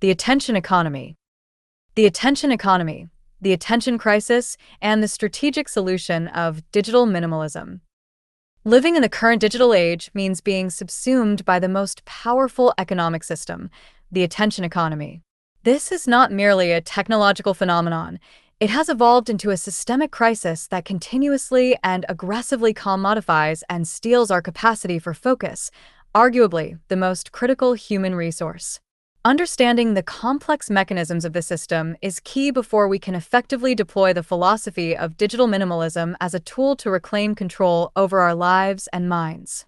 The attention economy. The attention economy, the attention crisis, and the strategic solution of digital minimalism. Living in the current digital age means being subsumed by the most powerful economic system, the attention economy. This is not merely a technological phenomenon. It has evolved into a systemic crisis that continuously and aggressively commodifies and steals our capacity for focus, arguably the most critical human resource. Understanding the complex mechanisms of the system is key before we can effectively deploy the philosophy of digital minimalism as a tool to reclaim control over our lives and minds.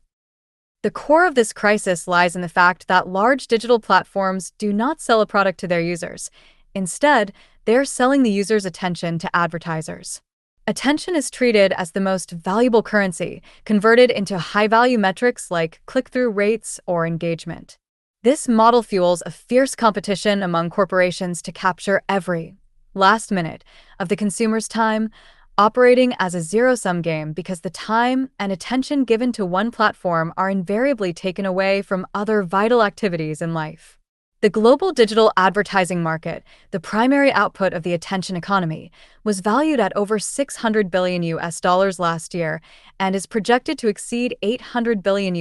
The core of this crisis lies in the fact that large digital platforms do not sell a product to their users. Instead, they're selling the user's attention to advertisers. Attention is treated as the most valuable currency, converted into high-value metrics like click-through rates or engagement. This model fuels a fierce competition among corporations to capture every last minute of the consumer's time, operating as a zero-sum game because the time and attention given to one platform are invariably taken away from other vital activities in life. The global digital advertising market, the primary output of the attention economy, was valued at over $600 billion last year and is projected to exceed $800 billion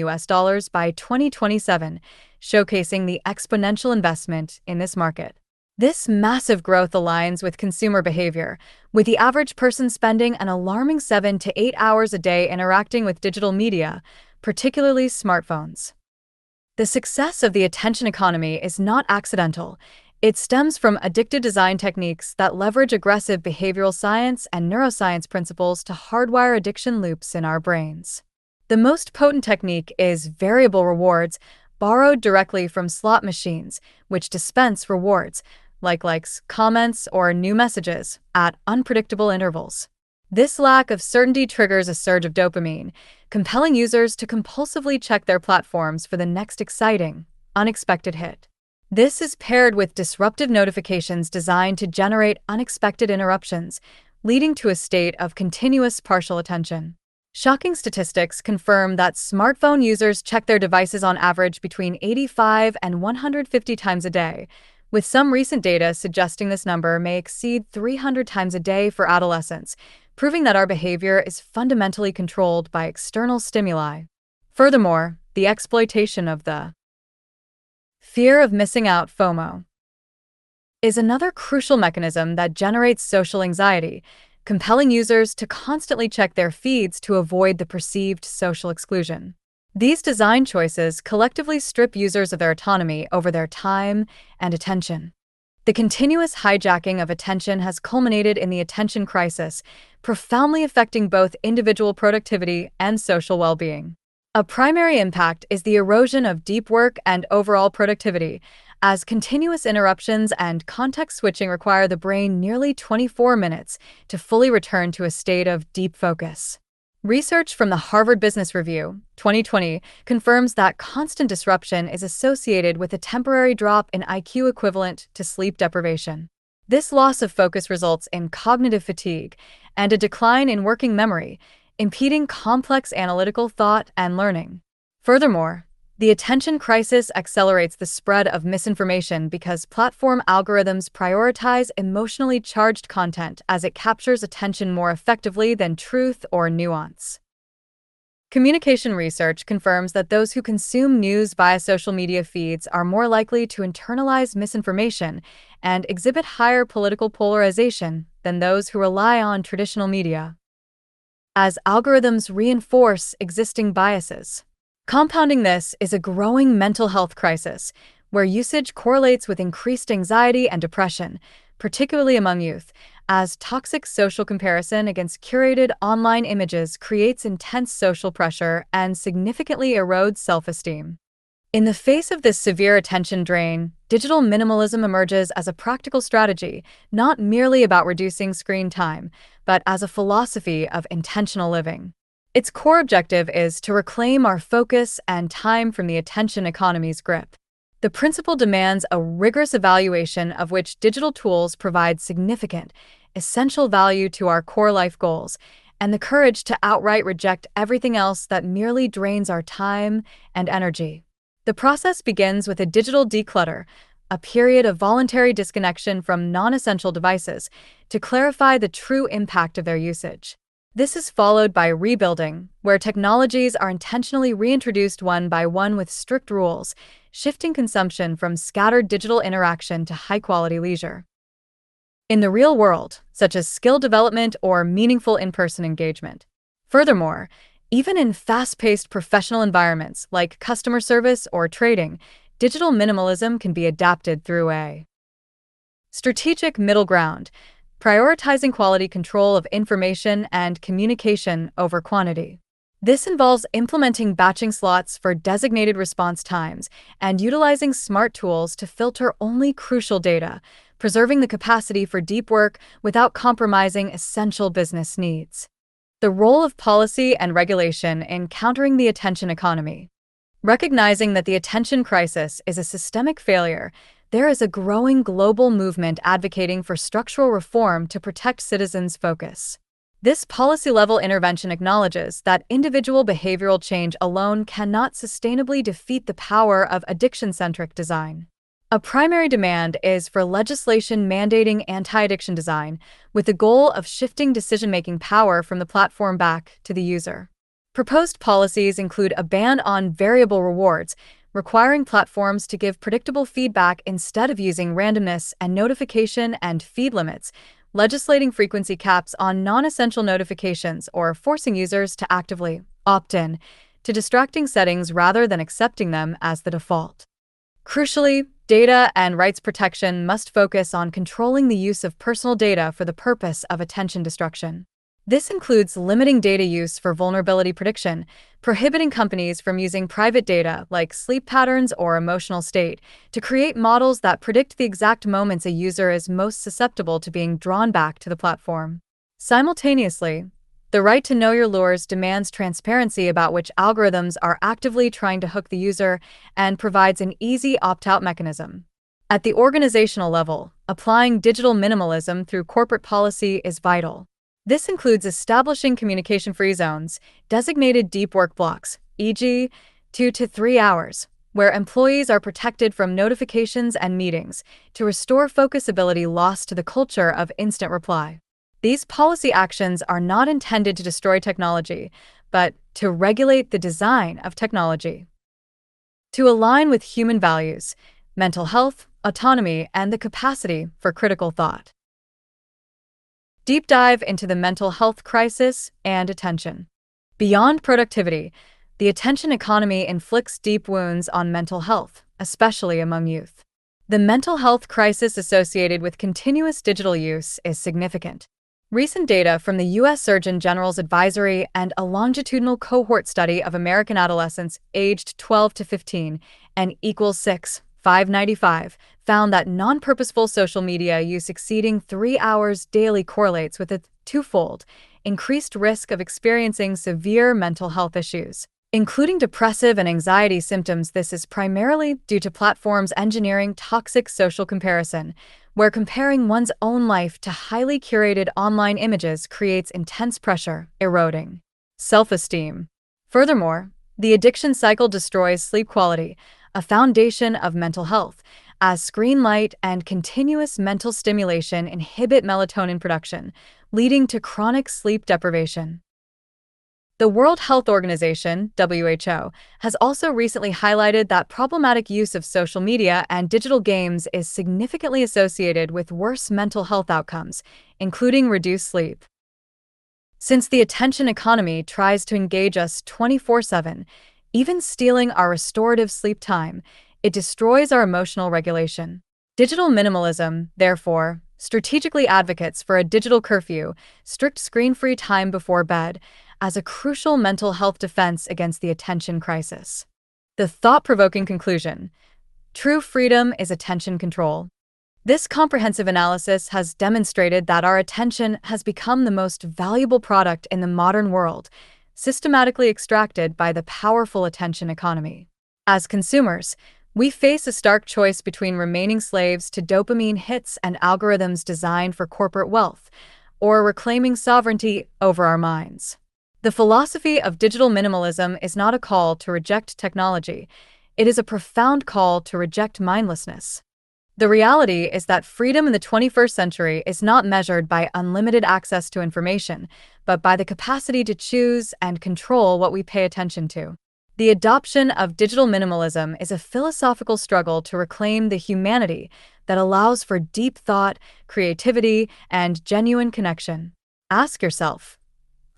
by 2027, showcasing the exponential investment in this market. This massive growth aligns with consumer behavior, with the average person spending an alarming 7 to 8 hours a day interacting with digital media, particularly smartphones. The success of the attention economy is not accidental. It stems from addictive design techniques that leverage aggressive behavioral science and neuroscience principles to hardwire addiction loops in our brains. The most potent technique is variable rewards, borrowed directly from slot machines, which dispense rewards, like likes, comments, or new messages, at unpredictable intervals. This lack of certainty triggers a surge of dopamine, compelling users to compulsively check their platforms for the next exciting, unexpected hit. This is paired with disruptive notifications designed to generate unexpected interruptions, leading to a state of continuous partial attention. Shocking statistics confirm that smartphone users check their devices on average between 85 and 150 times a day, with some recent data suggesting this number may exceed 300 times a day for adolescents, proving that our behavior is fundamentally controlled by external stimuli. Furthermore, the exploitation of the fear of missing out (FOMO) is another crucial mechanism that generates social anxiety, compelling users to constantly check their feeds to avoid the perceived social exclusion. These design choices collectively strip users of their autonomy over their time and attention. The continuous hijacking of attention has culminated in the attention crisis, profoundly affecting both individual productivity and social well-being. A primary impact is the erosion of deep work and overall productivity, as continuous interruptions and context switching require the brain nearly 24 minutes to fully return to a state of deep focus. Research from the Harvard Business Review, 2020, confirms that constant disruption is associated with a temporary drop in IQ equivalent to sleep deprivation. This loss of focus results in cognitive fatigue and a decline in working memory, impeding complex analytical thought and learning. Furthermore, the attention crisis accelerates the spread of misinformation because platform algorithms prioritize emotionally charged content as it captures attention more effectively than truth or nuance. Communication research confirms that those who consume news via social media feeds are more likely to internalize misinformation and exhibit higher political polarization than those who rely on traditional media, as algorithms reinforce existing biases. Compounding this is a growing mental health crisis, where usage correlates with increased anxiety and depression, particularly among youth, as toxic social comparison against curated online images creates intense social pressure and significantly erodes self-esteem. In the face of this severe attention drain, digital minimalism emerges as a practical strategy, not merely about reducing screen time, but as a philosophy of intentional living. Its core objective is to reclaim our focus and time from the attention economy's grip. The principle demands a rigorous evaluation of which digital tools provide significant, essential value to our core life goals, and the courage to outright reject everything else that merely drains our time and energy. The process begins with a digital declutter, a period of voluntary disconnection from non-essential devices, to clarify the true impact of their usage. This is followed by rebuilding, where technologies are intentionally reintroduced one by one with strict rules, shifting consumption from scattered digital interaction to high-quality leisure. In the real world, such as skill development or meaningful in-person engagement. Furthermore, even in fast-paced professional environments like customer service or trading, digital minimalism can be adapted through a strategic middle ground, prioritizing quality control of information and communication over quantity. This involves implementing batching slots for designated response times and utilizing smart tools to filter only crucial data, preserving the capacity for deep work without compromising essential business needs. The role of policy and regulation in countering the attention economy. Recognizing that the attention crisis is a systemic failure, there is a growing global movement advocating for structural reform to protect citizens' focus. This policy-level intervention acknowledges that individual behavioral change alone cannot sustainably defeat the power of addiction-centric design. A primary demand is for legislation mandating anti-addiction design, with the goal of shifting decision-making power from the platform back to the user. Proposed policies include a ban on variable rewards, requiring platforms to give predictable feedback instead of using randomness, and notification and feed limits, legislating frequency caps on non-essential notifications or forcing users to actively opt in to distracting settings rather than accepting them as the default. Crucially, data and rights protection must focus on controlling the use of personal data for the purpose of attention destruction. This includes limiting data use for vulnerability prediction, prohibiting companies from using private data like sleep patterns or emotional state to create models that predict the exact moments a user is most susceptible to being drawn back to the platform. Simultaneously, the right to know your lures demands transparency about which algorithms are actively trying to hook the user and provides an easy opt-out mechanism. At the organizational level, applying digital minimalism through corporate policy is vital. This includes establishing communication-free zones, designated deep work blocks, e.g., 2 to 3 hours, where employees are protected from notifications and meetings to restore focusability lost to the culture of instant reply. These policy actions are not intended to destroy technology, but to regulate the design of technology. To align with human values, mental health, autonomy, and the capacity for critical thought. Deep dive into the mental health crisis and attention. Beyond productivity, the attention economy inflicts deep wounds on mental health, especially among youth. The mental health crisis associated with continuous digital use is significant. Recent data from the U.S. Surgeon General's advisory and a longitudinal cohort study of American adolescents aged 12 to 15 and equals 595 found that non-purposeful social media use exceeding 3 hours daily correlates with a twofold increased risk of experiencing severe mental health issues, including depressive and anxiety symptoms. This is primarily due to platforms engineering toxic social comparison, where comparing one's own life to highly curated online images creates intense pressure, eroding self-esteem. Furthermore, the addiction cycle destroys sleep quality, a foundation of mental health, as screen light and continuous mental stimulation inhibit melatonin production, leading to chronic sleep deprivation. The World Health Organization, WHO, has also recently highlighted that problematic use of social media and digital games is significantly associated with worse mental health outcomes, including reduced sleep. Since the attention economy tries to engage us 24/7, even stealing our restorative sleep time, it destroys our emotional regulation. Digital minimalism, therefore, strategically advocates for a digital curfew, strict screen-free time before bed, as a crucial mental health defense against the attention crisis. The thought-provoking conclusion: true freedom is attention control. This comprehensive analysis has demonstrated that our attention has become the most valuable product in the modern world, systematically extracted by the powerful attention economy. As consumers, we face a stark choice between remaining slaves to dopamine hits and algorithms designed for corporate wealth, or reclaiming sovereignty over our minds. The philosophy of digital minimalism is not a call to reject technology, it is a profound call to reject mindlessness. The reality is that freedom in the 21st century is not measured by unlimited access to information, but by the capacity to choose and control what we pay attention to. The adoption of digital minimalism is a philosophical struggle to reclaim the humanity that allows for deep thought, creativity, and genuine connection. Ask yourself,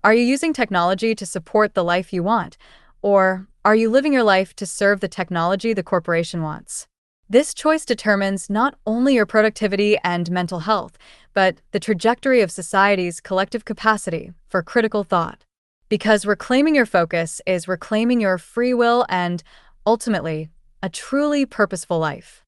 are you using technology to support the life you want, or are you living your life to serve the technology the corporation wants? This choice determines not only your productivity and mental health, but the trajectory of society's collective capacity for critical thought. Because reclaiming your focus is reclaiming your free will and, ultimately, a truly purposeful life.